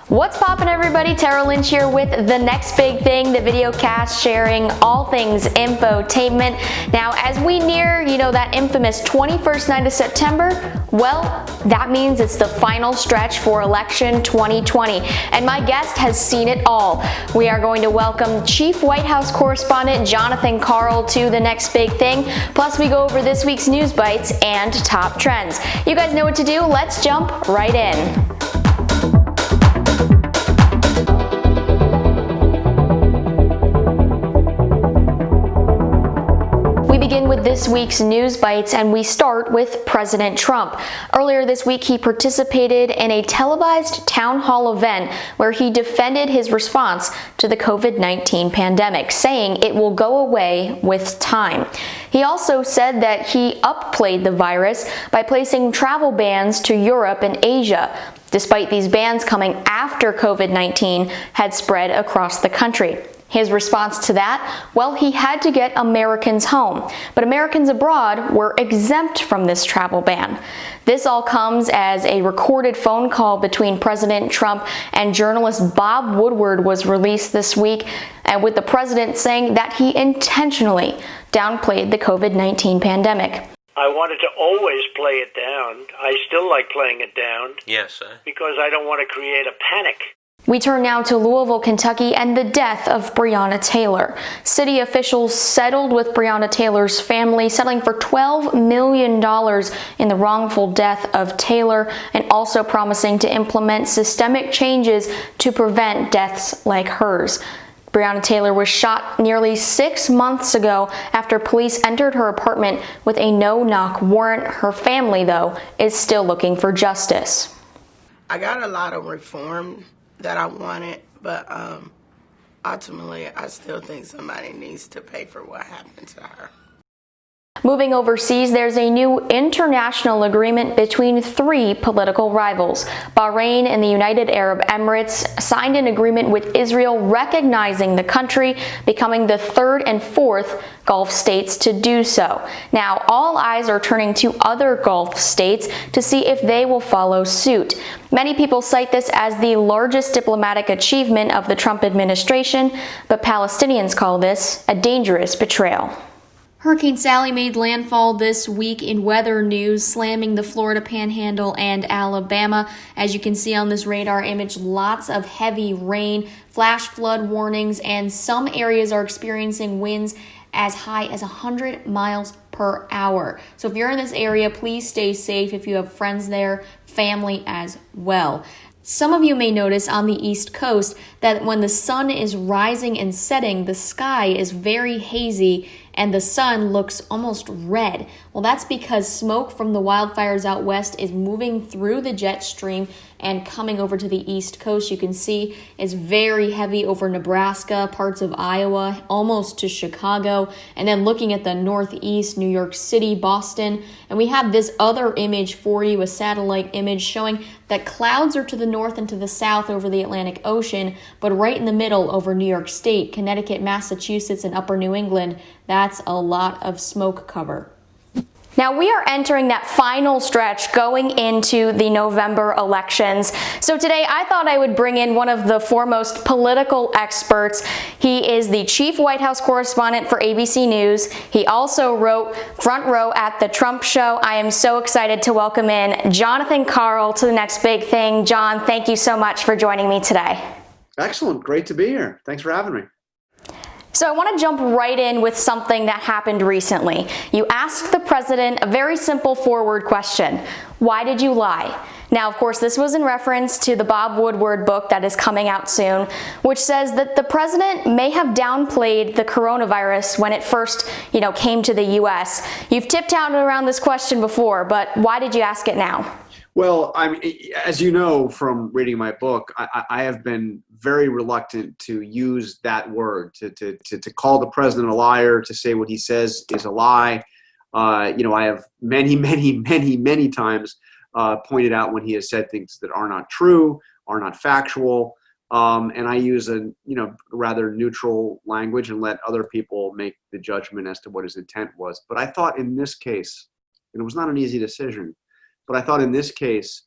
What's poppin', everybody? Tara Lynch here with The Next Big Thing, the video cast sharing all things infotainment. Now, as we near, that infamous 21st night of September, well, that means it's the final stretch for election 2020. And my guest has seen it all. We are going to welcome Chief White House Correspondent Jonathan Karl to The Next Big Thing. Plus, we go over this week's news bites and top trends. You guys know what to do. Let's jump right in. Begin with this week's news bites, and we start with President Trump. Earlier this week, he participated in a televised town hall event where he defended his response to the COVID-19 pandemic, saying it will go away with time. He also said that he upplayed the virus by placing travel bans to Europe and Asia, despite these bans coming after COVID-19 had spread across the country. His response to that? Well, he had to get Americans home, but Americans abroad were exempt from this travel ban. This all comes as a recorded phone call between President Trump and journalist Bob Woodward was released this week, and with the president saying that he intentionally downplayed the COVID-19 pandemic. I wanted to always play it down. I still like playing it down. Yes, because I don't want to create a panic. We turn now to Louisville, Kentucky, and the death of Brianna Taylor. City officials settled with Brianna Taylor's family, settling for $12 million in the wrongful death of Taylor, and also promising to implement systemic changes to prevent deaths like hers. Brianna Taylor was shot nearly 6 months ago after police entered her apartment with a no-knock warrant. Her family, though, is still looking for justice. I got a lot of reform that I wanted, but ultimately I still think somebody needs to pay for what happened to her. Moving overseas, there's a new international agreement between 3 political rivals. Bahrain and the United Arab Emirates signed an agreement with Israel recognizing the country, becoming the 3rd and 4th Gulf states to do so. Now, all eyes are turning to other Gulf states to see if they will follow suit. Many people cite this as the largest diplomatic achievement of the Trump administration, but Palestinians call this a dangerous betrayal. Hurricane Sally made landfall this week in weather news, slamming the Florida Panhandle and Alabama. As you can see on this radar image, lots of heavy rain, flash flood warnings, and some areas are experiencing winds as high as 100 miles per hour. So if you're in this area, please stay safe if you have friends there, family as well. Some of you may notice on the East Coast that when the sun is rising and setting, the sky is very hazy and the sun looks almost red. Well, that's because smoke from the wildfires out west is moving through the jet stream and coming over to the East Coast. You can see it's very heavy over Nebraska, parts of Iowa, almost to Chicago, and then looking at the Northeast, New York City, Boston. And we have this other image for you, a satellite image showing that clouds are to the north and to the south over the Atlantic Ocean, but right in the middle over New York State, Connecticut, Massachusetts, and upper New England, that's a lot of smoke cover. Now, we are entering that final stretch going into the November elections. So today I thought I would bring in one of the foremost political experts. He is the chief White House correspondent for ABC News. He also wrote Front Row at the Trump Show. I am so excited to welcome in Jonathan Karl to The Next Big Thing. John, thank you so much for joining me today. Excellent. Great to be here. Thanks for having me. So I want to jump right in with something that happened recently. You asked the president a very simple forward question. Why did you lie? Now, of course, this was in reference to the Bob Woodward book that is coming out soon, which says that the president may have downplayed the coronavirus when it first, came to the U.S. You've tiptoed around this question before, but why did you ask it now? Well, as you know from reading my book, I have been very reluctant to use that word, to call the president a liar, to say what he says is a lie. I have many times pointed out when he has said things that are not true, are not factual, and I use a rather neutral language and let other people make the judgment as to what his intent was. But I thought in this case, and it was not an easy decision, but I thought in this case,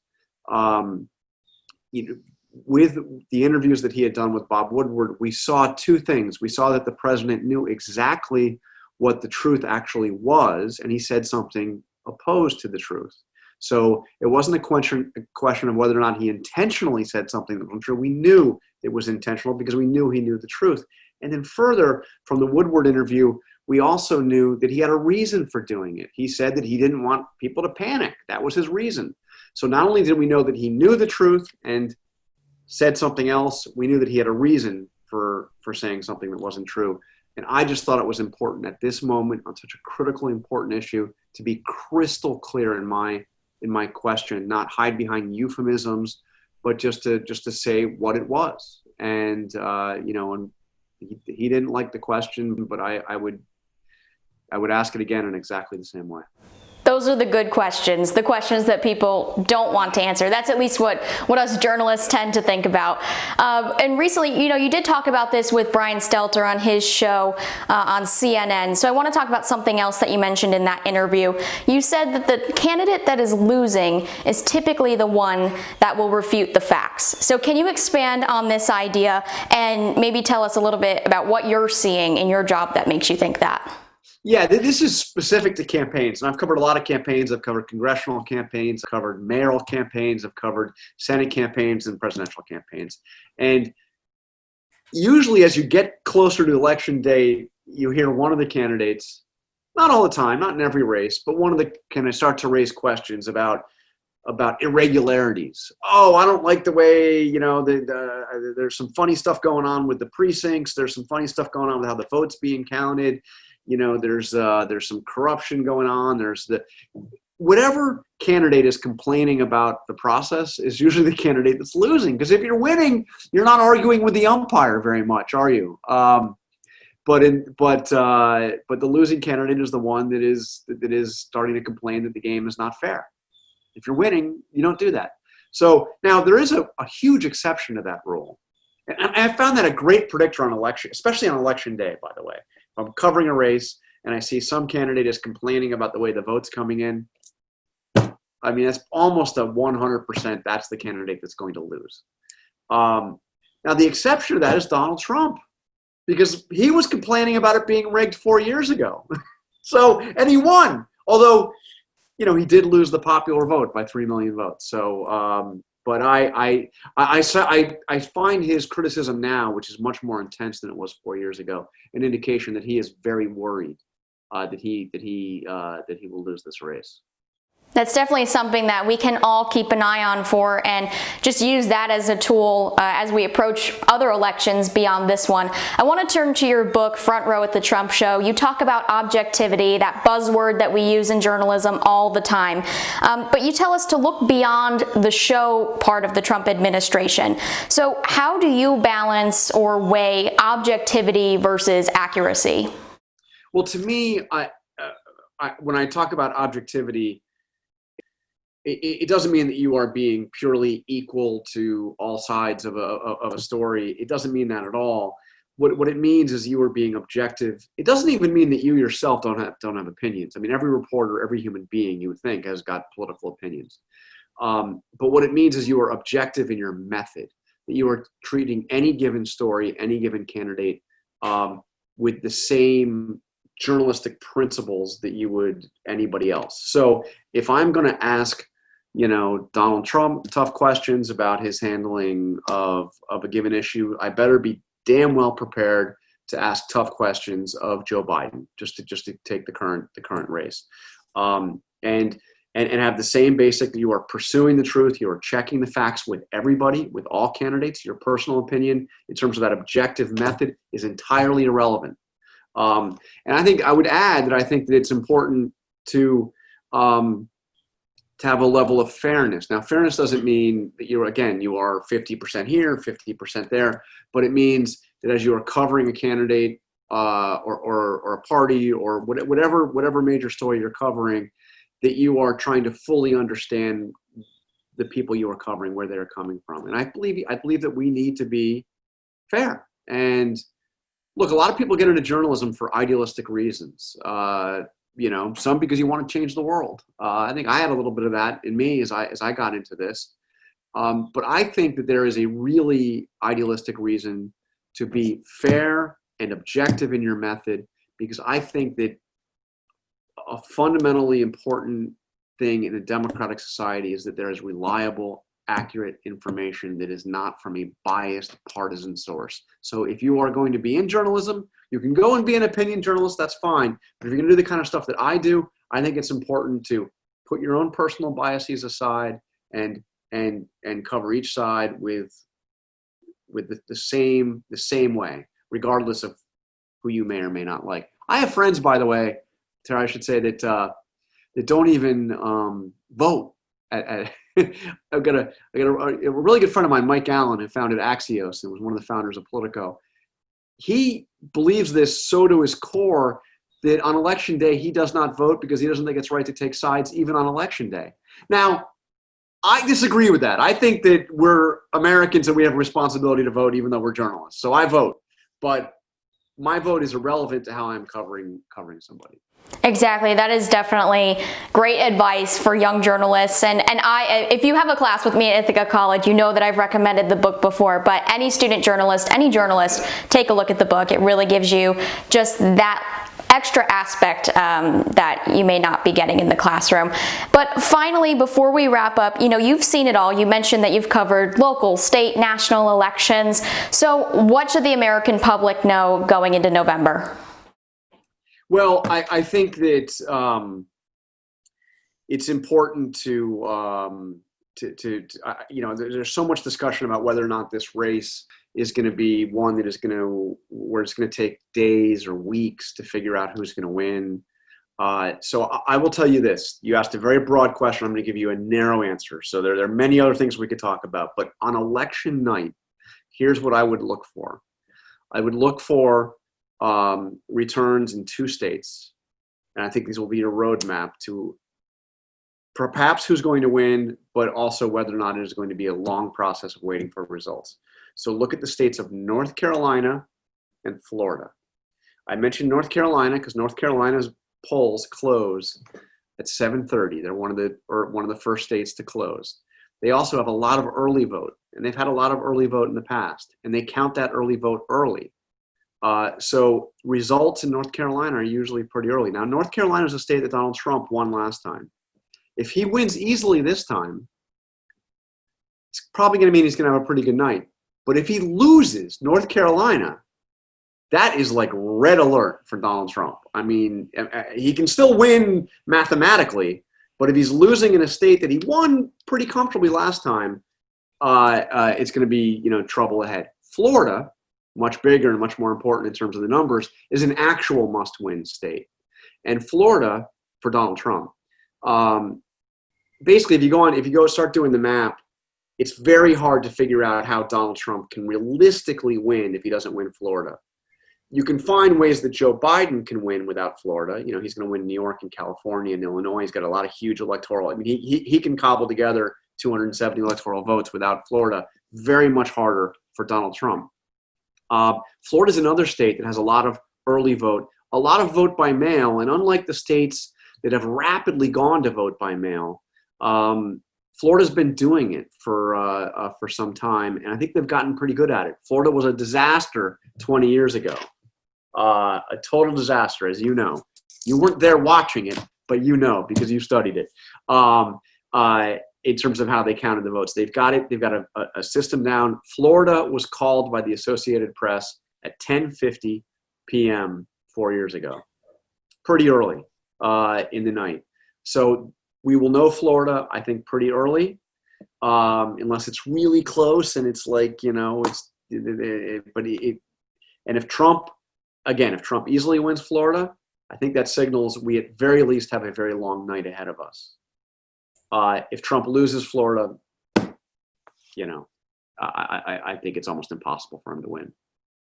with the interviews that he had done with Bob Woodward, we saw two things. We saw that the president knew exactly what the truth actually was, and he said something opposed to the truth. So it wasn't a question of whether or not he intentionally said something that wasn't true. We knew it was intentional because we knew he knew the truth. And then further, from the Woodward interview, we also knew that he had a reason for doing it. He said that he didn't want people to panic. That was his reason. So not only did we know that he knew the truth and said something else, we knew that he had a reason for saying something that wasn't true. And I just thought it was important at this moment on such a critically important issue to be crystal clear in my question, not hide behind euphemisms, but just to say what it was. And and he didn't like the question, but I would ask it again in exactly the same way. Those are the good questions, the questions that people don't want to answer. That's at least what us journalists tend to think about. And recently, you did talk about this with Brian Stelter on his show on CNN. So I want to talk about something else that you mentioned in that interview. You said that the candidate that is losing is typically the one that will refute the facts. So can you expand on this idea and maybe tell us a little bit about what you're seeing in your job that makes you think that? Yeah, this is specific to campaigns. And I've covered a lot of campaigns. I've covered congressional campaigns, I've covered mayoral campaigns, I've covered Senate campaigns and presidential campaigns. And usually as you get closer to election day, you hear one of the candidates, not all the time, not in every race, but one of the kind of start to raise questions about irregularities. Oh, I don't like the way, there's some funny stuff going on with the precincts. There's some funny stuff going on with how the vote's being counted. There's some corruption going on. Whatever candidate is complaining about the process is usually the candidate that's losing. Because if you're winning, you're not arguing with the umpire very much, are you? But the losing candidate is the one that is starting to complain that the game is not fair. If you're winning, you don't do that. So now there is a huge exception to that rule. And I found that a great predictor on election, especially on election day, by the way. If I'm covering a race and I see some candidate is complaining about the way the vote's coming in, I mean, that's almost a 100% that's the candidate that's going to lose. Now, the exception to that is Donald Trump, because he was complaining about it being rigged 4 years ago. And he won, although, he did lose the popular vote by 3 million votes. So, but I find his criticism now, which is much more intense than it was 4 years ago, an indication that he is very worried that he will lose this race. That's definitely something that we can all keep an eye on for and just use that as a tool as we approach other elections beyond this one. I want to turn to your book, Front Row at the Trump Show. You talk about objectivity, that buzzword that we use in journalism all the time. But you tell us to look beyond the show part of the Trump administration. So how do you balance or weigh objectivity versus accuracy? Well, to me, when I talk about objectivity, it doesn't mean that you are being purely equal to all sides of a story. It doesn't mean that at all. What it means is you are being objective. It doesn't even mean that you yourself don't have opinions. I mean, every reporter, every human being, you would think, has got political opinions. But what it means is you are objective in your method, that you are treating any given story, any given candidate with the same journalistic principles that you would anybody else. So if I'm going to ask Donald Trump tough questions about his handling of a given issue, I better be damn well prepared to ask tough questions of Joe Biden, just to take the current race, and have the same basic. You are pursuing the truth. You are checking the facts with everybody, with all candidates. Your personal opinion in terms of that objective method is entirely irrelevant. And I think I would add that I think that it's important to have a level of fairness. Now, fairness doesn't mean that you are 50% here, 50% there, but it means that as you are covering a candidate or a party or whatever major story you're covering, that you are trying to fully understand the people you are covering, where they're coming from. And I believe that we need to be fair. And look, a lot of people get into journalism for idealistic reasons. Some because you want to change the world. I think I had a little bit of that in me as I got into this. But I think that there is a really idealistic reason to be fair and objective in your method, because I think that a fundamentally important thing in a democratic society is that there is reliable, accurate information that is not from a biased partisan source. So if you are going to be in journalism, you can go and be an opinion journalist, that's fine. But if you're going to do the kind of stuff that I do, I think it's important to put your own personal biases aside and cover each side with the same way, regardless of who you may or may not like. I have friends, by the way, Tara, I should say, that don't even vote. I've got a really good friend of mine, Mike Allen, who founded Axios and was one of the founders of Politico. He believes this so to his core that on election day he does not vote because he doesn't think it's right to take sides even on election day. Now, I disagree with that. I think that we're Americans and we have a responsibility to vote even though we're journalists. So I vote, but my vote is irrelevant to how I'm covering somebody. Exactly. That is definitely great advice for young journalists. And if you have a class with me at Ithaca College, you know that I've recommended the book before, but any student journalist, any journalist, take a look at the book. It really gives you just that extra aspect that you may not be getting in the classroom. But finally, before we wrap up, you've seen it all. You mentioned that you've covered local, state, national elections. So what should the American public know going into November? Well, I think that it's important to there's so much discussion about whether or not this race is going to be one that is where it's going to take days or weeks to figure out who's going to win. So I will tell you this. You asked a very broad question. I'm going to give you a narrow answer. So there are many other things we could talk about, but on election night, here's what I would look for. I would look for returns in 2 states, and I think these will be a roadmap to perhaps who's going to win, but also whether or not it is going to be a long process of waiting for results. So look at the states of North Carolina and Florida. I mentioned North Carolina because North Carolina's polls close at 7:30. They're one of the first states to close. They also have a lot of early vote, and they've had a lot of early vote in the past, and they count that early vote early. So results in North Carolina are usually pretty early. Now, North Carolina is a state that Donald Trump won last time. If he wins easily this time, it's probably going to mean he's going to have a pretty good night. But if he loses North Carolina, that is like red alert for Donald Trump. I mean, he can still win mathematically, but if he's losing in a state that he won pretty comfortably last time, it's going to be, trouble ahead. Florida, much bigger and much more important in terms of the numbers, is an actual must-win state. And Florida, for Donald Trump, basically, if you go start doing the map, it's very hard to figure out how Donald Trump can realistically win if he doesn't win Florida. You can find ways that Joe Biden can win without Florida. He's going to win New York and California and Illinois. He's got a lot of huge electoral. I mean, he can cobble together 270 electoral votes without Florida. Very much harder for Donald Trump. Florida is another state that has a lot of early vote, a lot of vote by mail, and unlike the states that have rapidly gone to vote by mail, Florida's been doing it for some time, and I think they've gotten pretty good at it. Florida was a disaster 20 years ago, a total disaster, as you know. You weren't there watching it, but because you studied it. In terms of how they counted the votes, they've got it. They've got a system down. Florida was called by the Associated Press at 10:50 p.m. 4 years ago, pretty early in the night. So we will know Florida, I think, pretty early, unless it's really close and it's like, and if Trump easily wins Florida, I think that signals we at very least have a very long night ahead of us. If Trump loses Florida, I think it's almost impossible for him to win.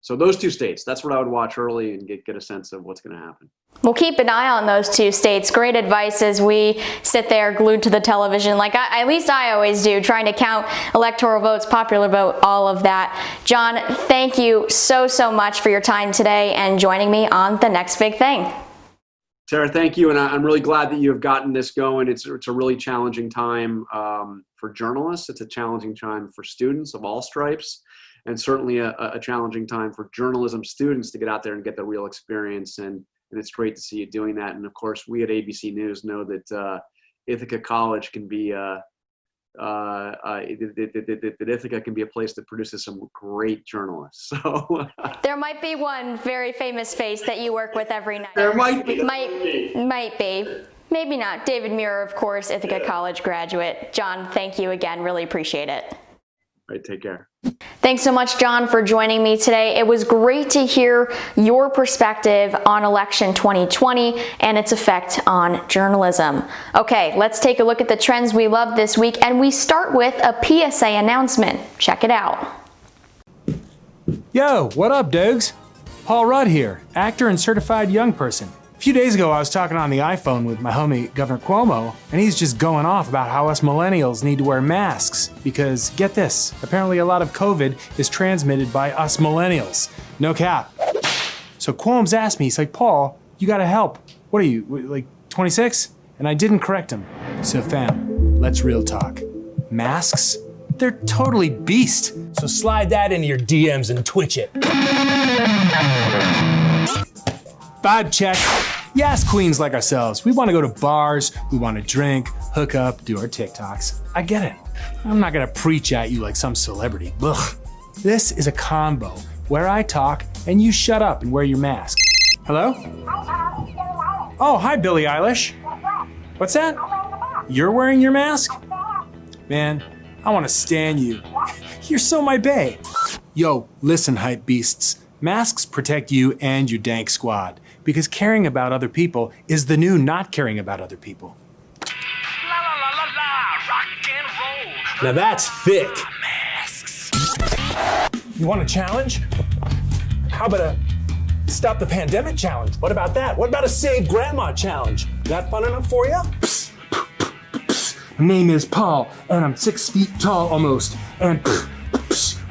So those 2 states, that's what I would watch early and get a sense of what's going to happen. We'll keep an eye on those 2 states. Great advice as we sit there glued to the television, like at least I always do, trying to count electoral votes, popular vote, all of that. John, thank you so much for your time today and joining me on The Next Big Thing. Tara, thank you, and I'm really glad that you have gotten this going. It's a really challenging time for journalists. It's a challenging time for students of all stripes, and certainly a challenging time for journalism students to get out there and get the real experience. And it's great to see you doing that. And of course, we at ABC News know that Ithaca College can be that Ithaca can be a place that produces some great journalists. So there might be one very famous face that you work with every night. There might be. Might be. Maybe not. David Muir, of course, Ithaca College graduate. John, thank you again. Really appreciate it. All right, take care. Thanks so much, John, for joining me today. It was great to hear your perspective on election 2020 and its effect on journalism. Okay, let's take a look at the trends we love this week, and we start with a PSA announcement. Check it out. Yo, what up, Dogs? Paul Rudd here, actor and certified young person. A few days ago, I was talking on the iPhone with my homie, Governor Cuomo, and he's just going off about how us millennials need to wear masks because, get this, apparently a lot of COVID is transmitted by us millennials. No cap. So Cuomo's asked me, he's like, Paul, you gotta help. What are you, like 26? And I didn't correct him. So fam, let's real talk. Masks? They're totally beast. So slide that into your DMs and twitch it. Vibe check. Yes, queens like ourselves. We want to go to bars, we want to drink, hook up, do our TikToks. I get it. I'm not gonna preach at you like some celebrity. Ugh. This is a combo where I talk and you shut up and wear your mask. Hello? Oh, hi, Billie Eilish. What's that? You're wearing your mask? Man, I want to stan you. You're so my bae. Yo, listen, hype beasts. Masks protect you and your dank squad, because caring about other people is the new not caring about other people. Now that's thick. Masks. You want a challenge? How about a stop the pandemic challenge? What about that? What about a save grandma challenge? That fun enough for you? My name is Paul, and I'm 6 feet tall almost, and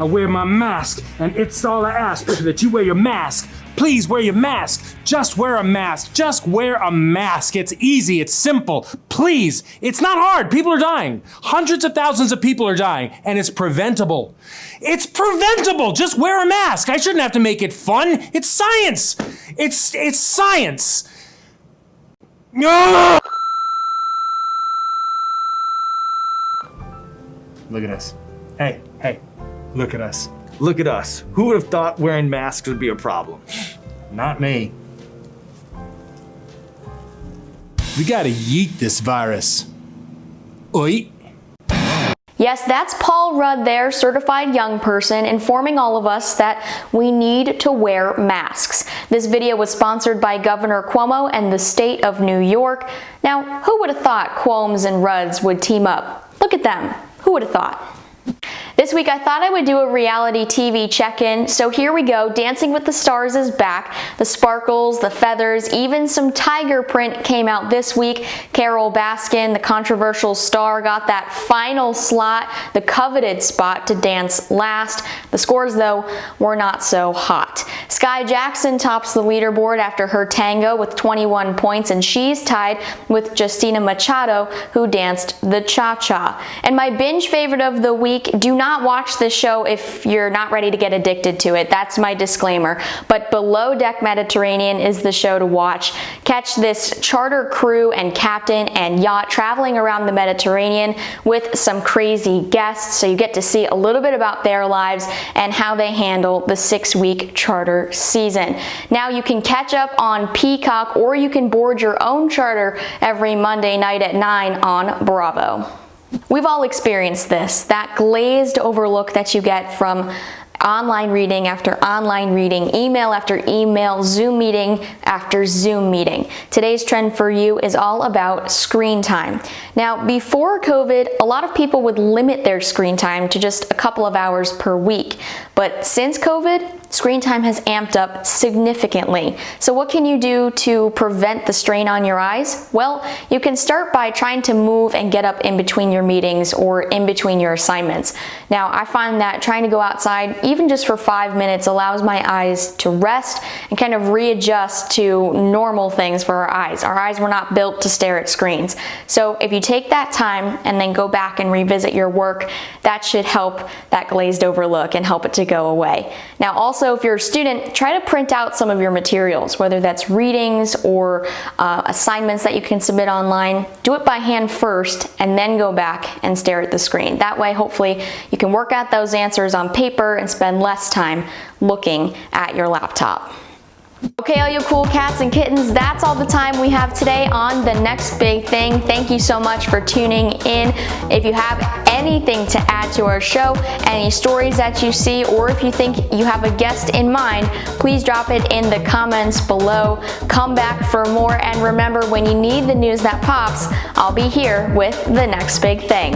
I wear my mask, and it's all I ask, that you wear your mask. Please wear your mask. Just wear a mask. Just wear a mask. It's easy. It's simple. Please. It's not hard. People are dying. Hundreds of thousands of people are dying, and it's preventable. It's preventable. Just wear a mask. I shouldn't have to make it fun. It's science. It's science. No! Look at us. Hey, look at us. Look at us. Who would have thought wearing masks would be a problem? Not me. We gotta yeet this virus. Oi. Yes, that's Paul Rudd there, certified young person, informing all of us that we need to wear masks. This video was sponsored by Governor Cuomo and the state of New York. Now, who would have thought Cuoms and Rudds would team up? Look at them. Who would have thought? This week I thought I would do a reality TV check-in, so here we go. Dancing with the Stars is back. The sparkles, the feathers, even some tiger print came out this week. Carole Baskin, the controversial star, got that final slot, the coveted spot to dance last. The scores, though, were not so hot. Sky Jackson tops the leaderboard after her tango with 21 points, and she's tied with Justina Machado, who danced the cha-cha. And my binge favorite of the week, do not watch this show if you're not ready to get addicted to it. That's my disclaimer. But Below Deck Mediterranean is the show to watch. Catch this charter crew and captain and yacht traveling around the Mediterranean with some crazy guests, so you get to see a little bit about their lives and how they handle the 6-week charter season. Now you can catch up on Peacock, or you can board your own charter every Monday night at 9 on Bravo. We've all experienced this, that glazed over look that you get from online reading after online reading, email after email, Zoom meeting after Zoom meeting. Today's trend for you is all about screen time. Now, before COVID, a lot of people would limit their screen time to just a couple of hours per week. But since COVID, screen time has amped up significantly. So what can you do to prevent the strain on your eyes? Well, you can start by trying to move and get up in between your meetings or in between your assignments. Now, I find that trying to go outside, even just for 5 minutes, allows my eyes to rest and kind of readjust to normal things for our eyes. Our eyes were not built to stare at screens. So if you take that time and then go back and revisit your work, that should help that glazed over look and help it to go away. Now, also, if you're a student, try to print out some of your materials, whether that's readings or assignments that you can submit online. Do it by hand first and then go back and stare at the screen. That way, hopefully, you can work out those answers on paper and spend less time looking at your laptop. Okay, all you cool cats and kittens, that's all the time we have today on The Next Big Thing. Thank you so much for tuning in. If you have anything to add to our show, any stories that you see, or if you think you have a guest in mind, please drop it in the comments below. Come back for more, and remember, when you need the news that pops, I'll be here with The Next Big Thing.